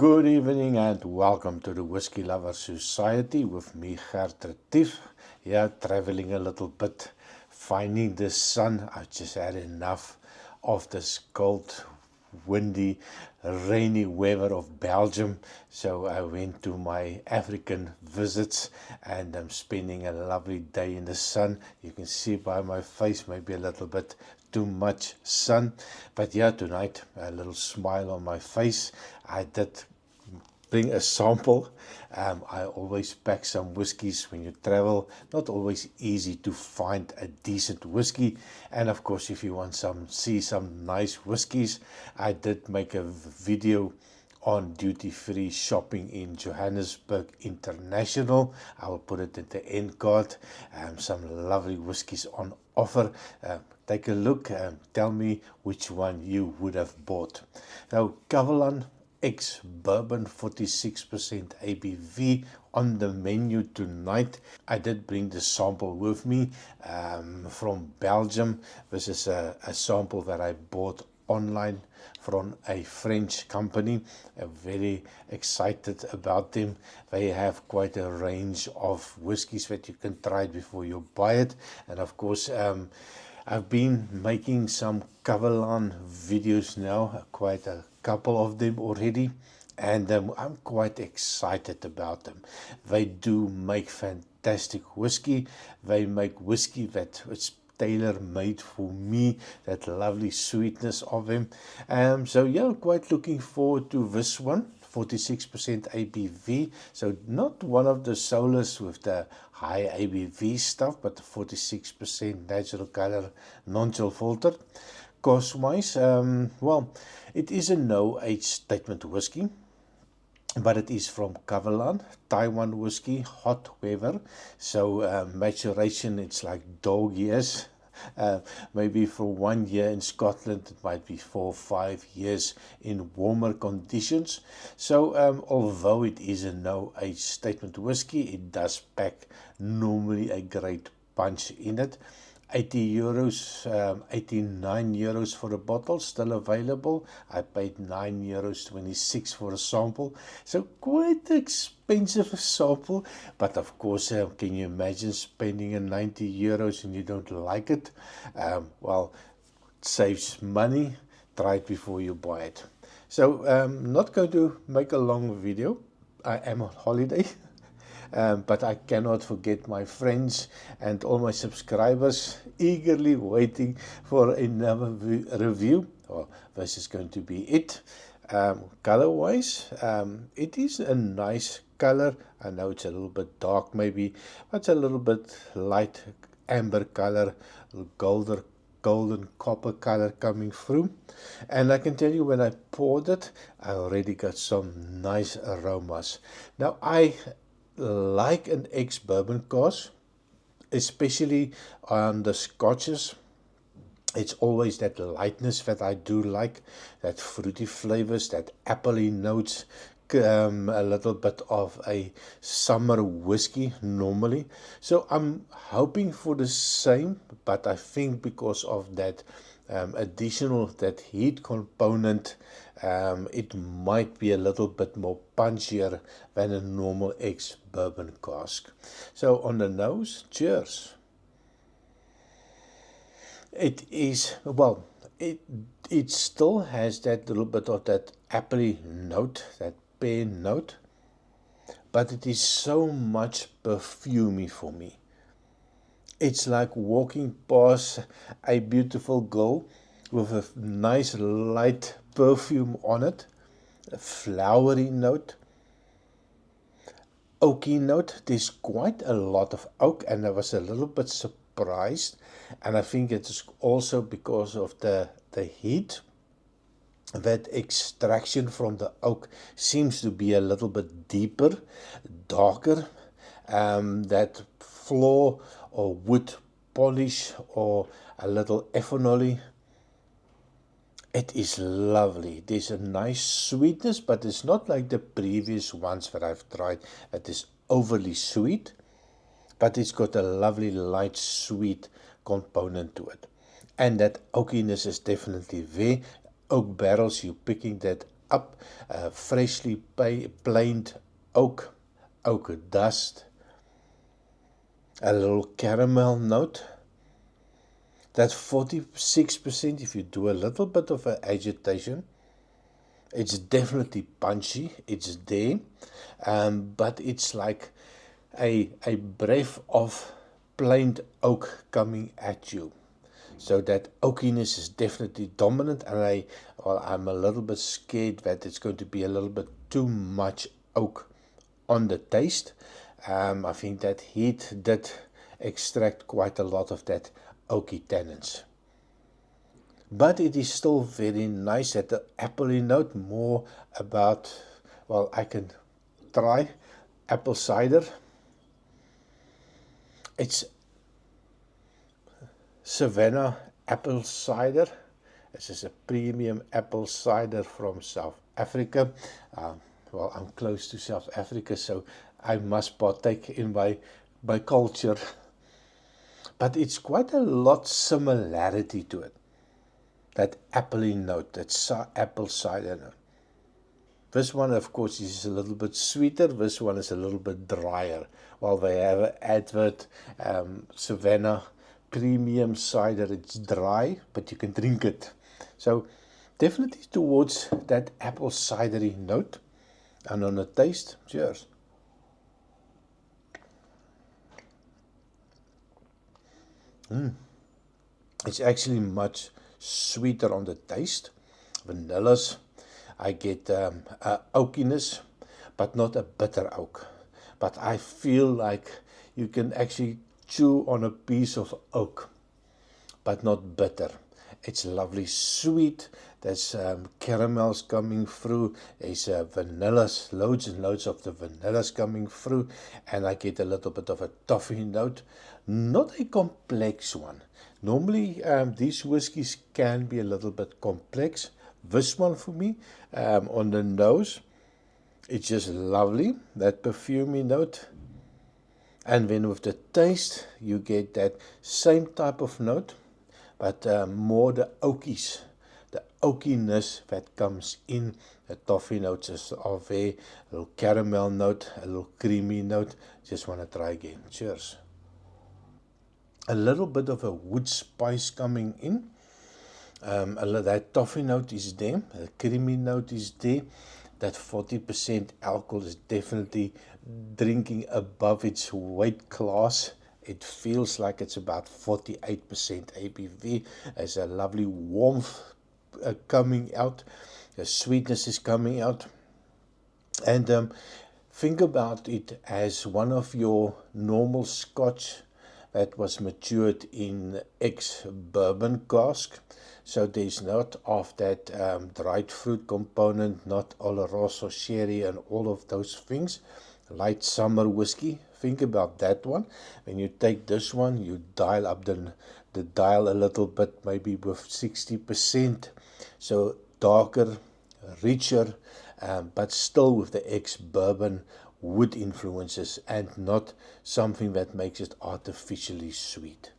Good evening and welcome to the Whiskey Lover Society with me, Gert Retief. Yeah, traveling a little bit, finding the sun. I just had enough of this cold, windy, rainy weather of Belgium. So I went to my African visits and I'm spending a lovely day in the sun. You can see by my face maybe a little bit too much sun, but yeah, tonight a little smile on my face. I did bring a sample. I always pack some whiskies when you travel. Not always easy to find a decent whiskey, and of course if you want see some nice whiskies, I did make a video on duty-free shopping in Johannesburg International. I will put it in the end card. Some lovely whiskies on offer. Take a look and tell me which one you would have bought. Now, Kavalan X Bourbon 46% ABV on the menu tonight. I did bring the sample with me from Belgium. This is a sample that I bought online from a French company. I'm very excited about them. They have quite a range of whiskies that you can try before you buy it. And of course, I've been making some Kavalan videos now, quite a couple of them already, and I'm quite excited about them. They do make fantastic whiskey. They make whiskey that is tailor-made for me, that lovely sweetness of them. So yeah, I'm quite looking forward to this one. 46% ABV, so not one of the solos with the high ABV stuff, but 46% natural color, non-chill filtered. Cost-wise, well, it is a no-age statement whiskey, but it is from Kavalan, Taiwan whiskey, hot weather, so maturation, it's like dog years. Maybe for 1 year in Scotland, it might be 4 or 5 years in warmer conditions. So although it is a no-age statement whiskey, it does pack normally a great punch in it. 80 euros, 89 euros for a bottle, still available. I paid 9 euros 26 for a sample, so quite expensive sample, but of course, can you imagine spending a 90 euros and you don't like it? Well, it saves money. Try it before you buy it. So not going to make a long video. I am on holiday. But I cannot forget my friends and all my subscribers eagerly waiting for another review. Oh, this is going to be it. Color wise, it is a nice color. I know it's a little bit dark maybe, but it's a little bit light amber color, golden copper color coming through. And I can tell you, when I poured it, I already got some nice aromas. Now I like an ex-bourbon cask, especially on the scotches. It's always that lightness that I do like, that fruity flavors, that appley notes, a little bit of a summer whiskey normally. So I'm hoping for the same, but I think because of that additional, that heat component, it might be a little bit more punchier than a normal ex-bourbon cask. So on the nose, cheers. It is, well, it still has that little bit of that appley note, that pear note, but it is so much perfumey for me. It's like walking past a beautiful girl with a nice light perfume on it, a flowery note, oaky note. There's quite a lot of oak, and I was a little bit surprised, and I think it's also because of the heat. That extraction from the oak seems to be a little bit deeper, darker. That floor or wood polish or a little ethanol. It is lovely. There's a nice sweetness, but it's not like the previous ones that I've tried. It is overly sweet, but it's got a lovely light sweet component to it. And that oakiness is definitely there. Oak barrels, you're picking that up, freshly planed oak dust, a little caramel note. That's 46%. If you do a little bit of an agitation, it's definitely punchy, it's there, but it's like a breath of planed oak coming at you. So that oakiness is definitely dominant, and I'm a little bit scared that it's going to be a little bit too much oak on the taste. I think that heat did extract quite a lot of that oaky tannins. But it is still very nice at the appley note, more about, well, I can try apple cider. It's Savannah apple cider. This is a premium apple cider from South Africa. Well, I'm close to South Africa, so I must partake in my culture. But it's quite a lot similarity to it. That appley note, that apple cider note. This one, of course, is a little bit sweeter. This one is a little bit drier. While they have an advert, Savannah premium cider, it's dry, but you can drink it. So definitely towards that apple cidery note. And on the taste, cheers. It's actually much sweeter on the taste. Vanillas, I get oakiness, but not a bitter oak. But I feel like you can actually chew on a piece of oak, but not bitter. It's lovely sweet. There's caramels coming through. There's vanillas, loads and loads of the vanillas coming through. And I get a little bit of a toffee note. Not a complex one. Normally, these whiskies can be a little bit complex. This one for me, on the nose, it's just lovely, that perfumey note. And then with the taste, you get that same type of note, but more the oakies, the oakiness that comes in. The toffee notes are there, a little caramel note, a little creamy note. Just want to try again. Cheers. A little bit of a wood spice coming in. That toffee note is there, the creamy note is there. That 40% alcohol is definitely drinking above its weight class. It feels like it's about 48% ABV. There's a lovely warmth coming out. The sweetness is coming out. And think about it as one of your normal scotch that was matured in ex-bourbon cask. So there's not of that dried fruit component, not Oloroso sherry and all of those things. Light summer whiskey, think about that one. When you take this one, you dial up the dial a little bit, maybe with 60%. So darker, richer, but still with the ex-bourbon wood influences and not something that makes it artificially sweet.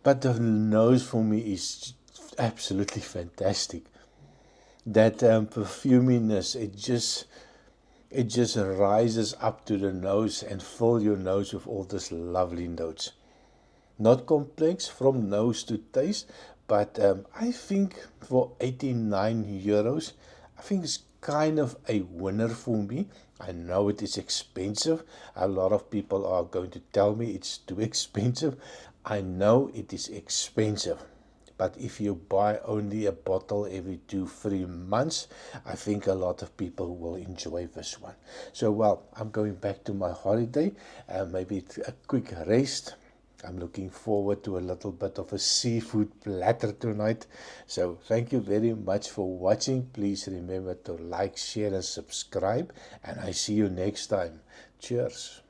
But the nose for me is absolutely fantastic. That perfuminess, it just rises up to the nose and fill your nose with all these lovely notes. Not complex from nose to taste, but I think for 89 euros, I think it's kind of a winner for me. I know it is expensive. A lot of people are going to tell me it's too expensive. I know it is expensive. But if you buy only a bottle every 2-3 months, I think a lot of people will enjoy this one. So, well, I'm going back to my holiday, maybe a quick rest. I'm looking forward to a little bit of a seafood platter tonight. So thank you very much for watching. Please remember to like, share and subscribe. And I see you next time. Cheers.